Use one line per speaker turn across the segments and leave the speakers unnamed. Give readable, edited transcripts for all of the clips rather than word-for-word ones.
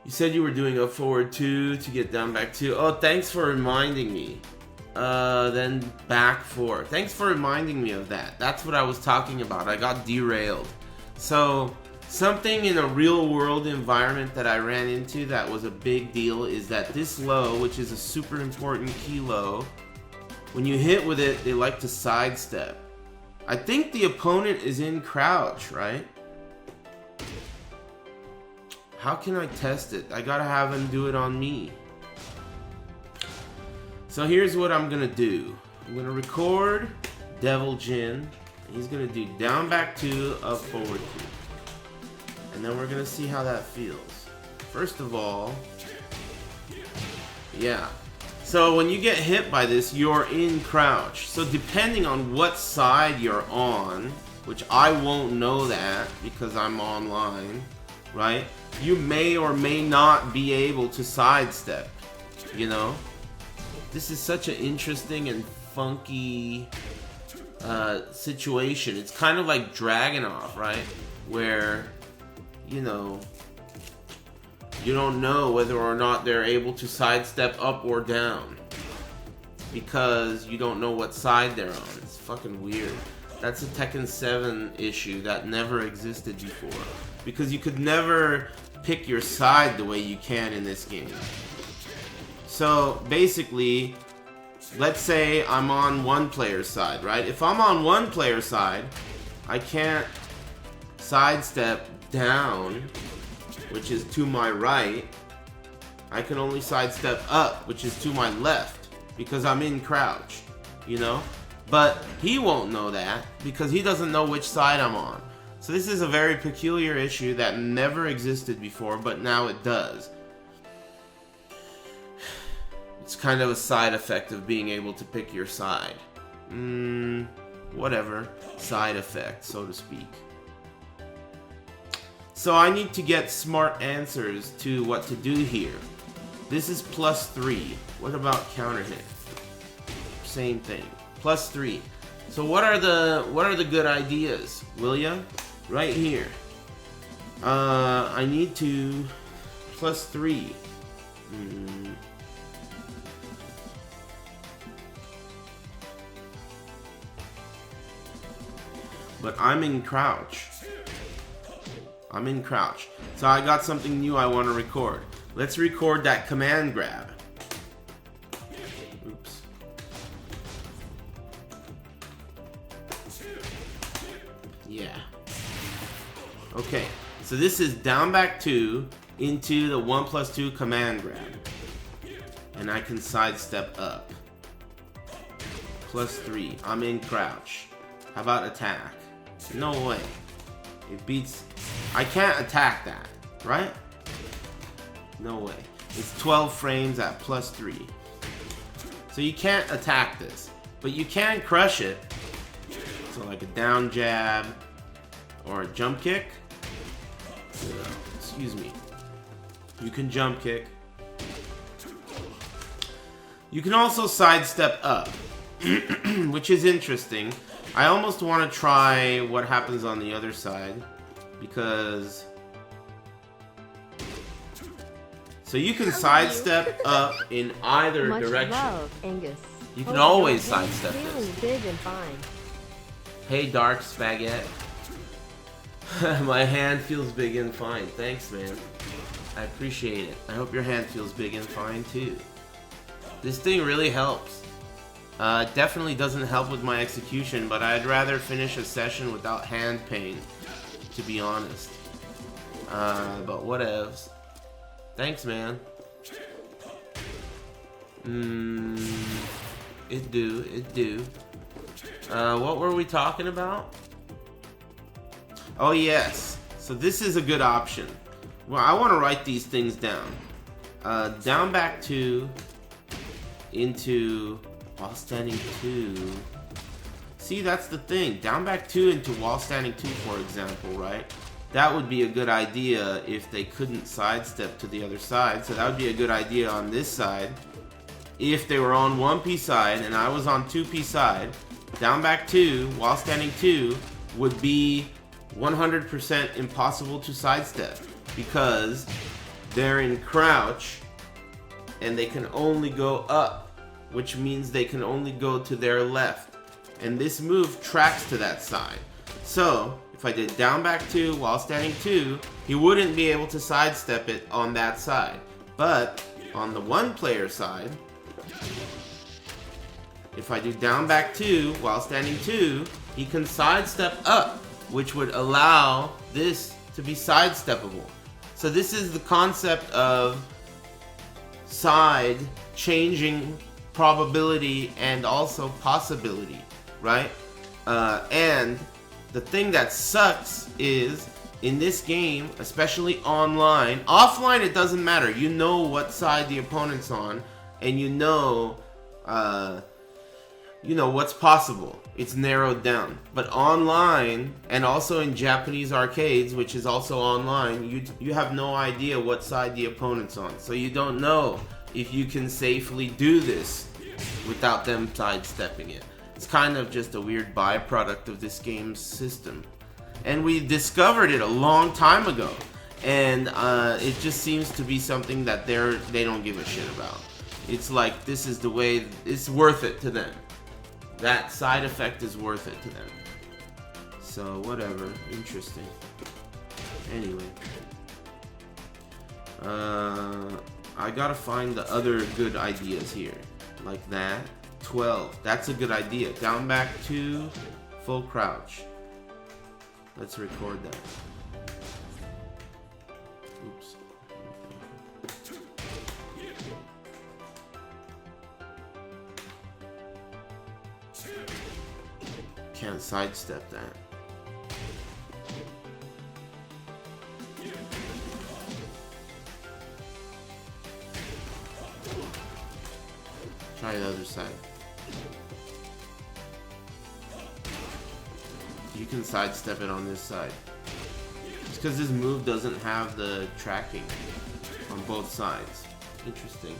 You said you were doing up forward 2 to get down back 2. Oh, thanks for reminding me. Then back 4. Thanks for reminding me of that. That's what I was talking about. I got derailed. So, something in a real world environment that I ran into that was a big deal is that this low, which is a super important key low, when you hit with it, they like to sidestep. I think the opponent is in crouch, right? How can I test it? I gotta have him do it on me. So here's what I'm gonna do. I'm gonna record Devil Jin. He's gonna do down back 2, up forward 2. And then we're gonna see how that feels. First of all, yeah. So when you get hit by this, you're in crouch. So depending on what side you're on, which I won't know that because I'm online, right? You may or may not be able to sidestep, you know? This is such an interesting and funky situation. It's kind of like Dragunov, right? Where, you know, you don't know whether or not they're able to sidestep up or down because you don't know what side they're on. It's fucking weird. That's a Tekken 7 issue that never existed before because you could never pick your side the way you can in this game. So basically, let's say I'm on one player's side, right? If I'm on one player's side, I can't sidestep down, which is to my right. I can only sidestep up, which is to my left, because I'm in crouch, you know? But he won't know that because he doesn't know which side I'm on. So this is a very peculiar issue that never existed before, but now it does. It's kind of a side effect of being able to pick your side. Whatever. Side effect, so to speak. So I need to get smart answers to what to do here. This is +3. What about counter hit? Same thing. +3. So what are the good ideas, will ya? Right here. I need to +3. But I'm in crouch. I'm in crouch. So I got something new I want to record. Let's record that command grab. Oops. Yeah. Okay. So this is down back 2 into the 1+2 command grab. And I can sidestep up. +3. I'm in crouch. How about attack? No way. It beats... I can't attack that, right? No way. It's 12 frames at +3. So you can't attack this. But you can crush it. So like a down jab or a jump kick. Excuse me. You can jump kick. You can also sidestep up, which is interesting. I almost want to try what happens on the other side, because... So you can sidestep up in either direction.
Love, Angus.
You can always sidestep
this. Big and fine.
Hey, Dark Spaghetti. My hand feels big and fine. Thanks, man. I appreciate it. I hope your hand feels big and fine, too. This thing really helps. Definitely doesn't help with my execution, but I'd rather finish a session without hand pain, to be honest. But whatevs. Thanks, man. It do. What were we talking about? Oh, yes. So this is a good option. Well, I want to write these things down. Down back 2 into while standing 2. See, that's the thing. Down back 2 into while standing 2, for example, right? That would be a good idea if they couldn't sidestep to the other side. So that would be a good idea on this side. If they were on 1P side and I was on 2P side, down back 2 while standing 2 would be 100% impossible to sidestep, because they're in crouch and they can only go up, which means they can only go to their left. And this move tracks to that side. So, if I did down back 2 while standing 2, he wouldn't be able to sidestep it on that side. But, on the one player side, if I do down back 2 while standing 2, he can sidestep up, which would allow this to be sidesteppable. So this is the concept of side changing probability and also possibility, right? And the thing that sucks is in this game, especially online, offline it doesn't matter. You know what side the opponent's on, and you know what's possible. It's narrowed down. But online, and also in Japanese arcades, which is also online, you have no idea what side the opponent's on. So you don't know if you can safely do this without them sidestepping it. It's kind of just a weird byproduct of this game's system. And we discovered it a long time ago. And it just seems to be something that they don't give a shit about. It's like, this is the way, it's worth it to them. That side effect is worth it to them. So, whatever. Interesting. Anyway. I gotta find the other good ideas here. Like that. 12. That's a good idea. Down back 2, full crouch. Let's record that. Oops. Can't sidestep that. Try the other side. You can sidestep it on this side. It's because this move doesn't have the tracking on both sides. Interesting.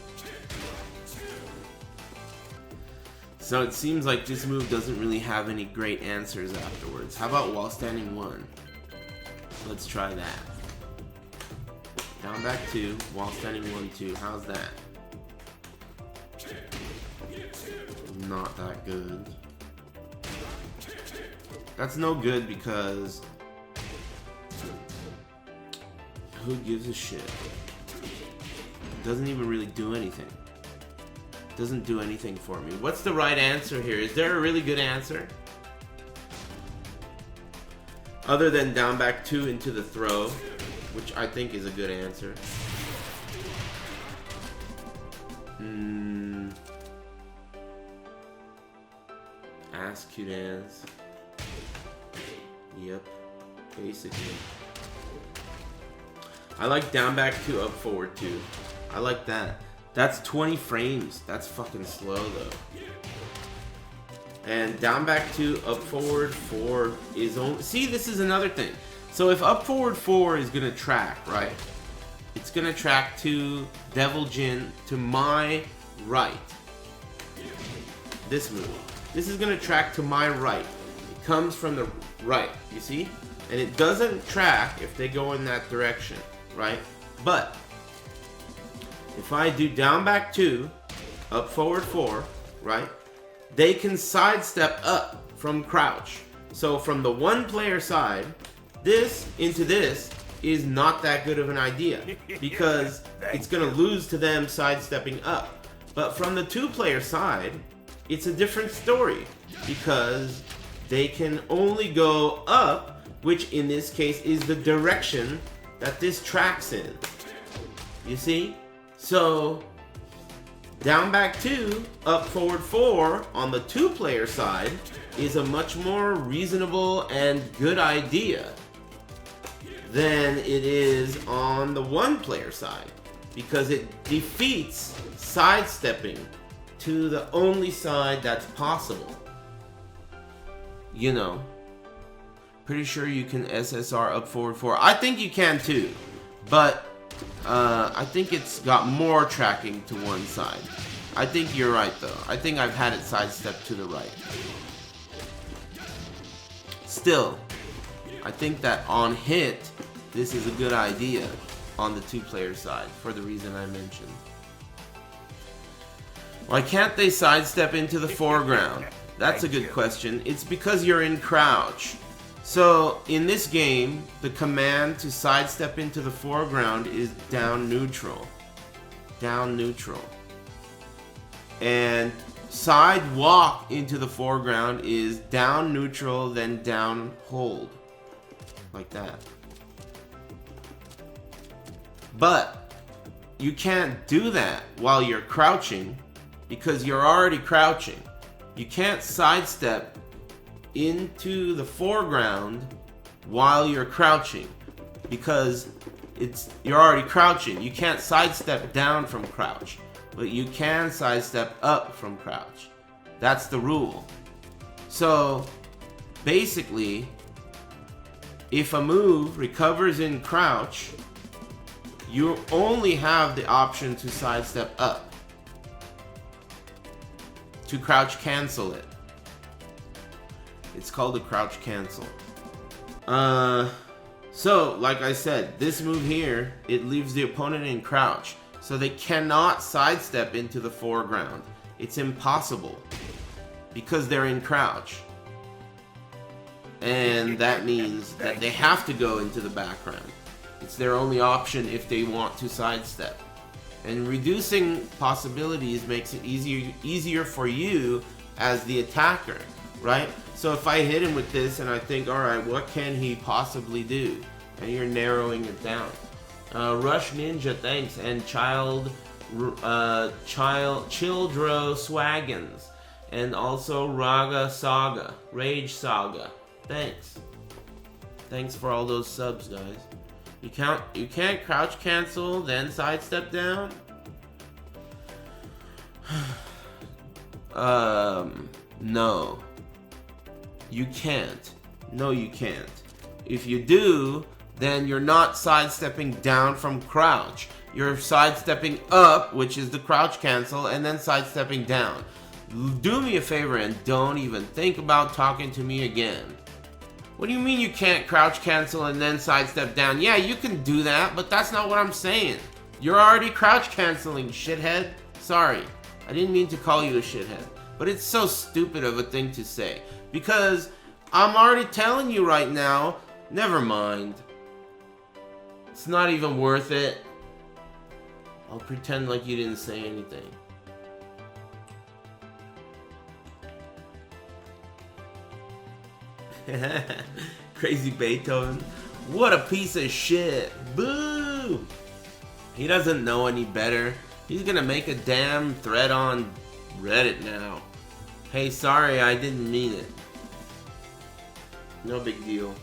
So it seems like this move doesn't really have any great answers afterwards. How about while standing 1? Let's try that. Down back 2, while standing 1, 2. How's that? Not that good. That's no good because who gives a shit? It doesn't even really do anything. It doesn't do anything for me. What's the right answer here? Is there a really good answer? Other than down back 2 into the throw, which I think is a good answer. Ass cute ass. Yep, basically. I like down back 2, up forward 2. I like that. That's 20 frames. That's fucking slow though. And down back 2, up forward 4 is only... See, this is another thing. So if up forward 4 is gonna track, right? It's gonna track to Devil Jin to my right. This move. This is gonna track to my right. It comes from the right, you see? And it doesn't track if they go in that direction, right? But if I do down back 2, up forward 4, right? They can sidestep up from crouch. So from the one player side, this into this is not that good of an idea because it's gonna lose to them sidestepping up. But from the 2 player side, it's a different story because they can only go up, which in this case is the direction that this tracks in. You see? So, down back 2, up forward 4 on the 2 player side is a much more reasonable and good idea than it is on the 1 player side because it defeats sidestepping to the only side that's possible. You know, pretty sure you can SSR up forward 4. I think you can too, but I think it's got more tracking to one side. I think you're right though. I think I've had it sidestep to the right. Still, I think that on hit, this is a good idea on the 2-player side, for the reason I mentioned. Why can't they sidestep into the foreground? That's a good question. It's because you're in crouch. So, in this game, the command to sidestep into the foreground is down neutral. Down neutral. And side walk into the foreground is down neutral, then down hold. Like that. But you can't do that while you're crouching because you're already crouching. You can't sidestep into the foreground while you're crouching because you're already crouching. You can't sidestep down from crouch, but you can sidestep up from crouch. That's the rule. So basically, if a move recovers in crouch, you only have the option to sidestep up, to crouch cancel it. It's called a crouch cancel. So, like I said, this move here, it leaves the opponent in crouch. So they cannot sidestep into the foreground. It's impossible. Because they're in crouch. And that means that they have to go into the background. It's their only option if they want to sidestep. And reducing possibilities makes it easier for you as the attacker, right? So if I hit him with this and I think, alright, what can he possibly do? And you're narrowing it down. Rush Ninja, thanks. And Childro Swaggins. And also Raga Saga, Rage Saga. Thanks. Thanks for all those subs, guys. You can't crouch cancel, then sidestep down? No. You can't. No, you can't. If you do, then you're not sidestepping down from crouch. You're sidestepping up, which is the crouch cancel, and then sidestepping down. Do me a favor and don't even think about talking to me again. What do you mean you can't crouch cancel and then sidestep down? Yeah, you can do that, but that's not what I'm saying. You're already crouch canceling, shithead. Sorry, I didn't mean to call you a shithead. But it's so stupid of a thing to say. Because I'm already telling you right now, never mind. It's not even worth it. I'll pretend like you didn't say anything. Crazy Beethoven. What a piece of shit. Boo! He doesn't know any better. He's gonna make a damn thread on Reddit now. Hey, sorry, I didn't mean it. No big deal.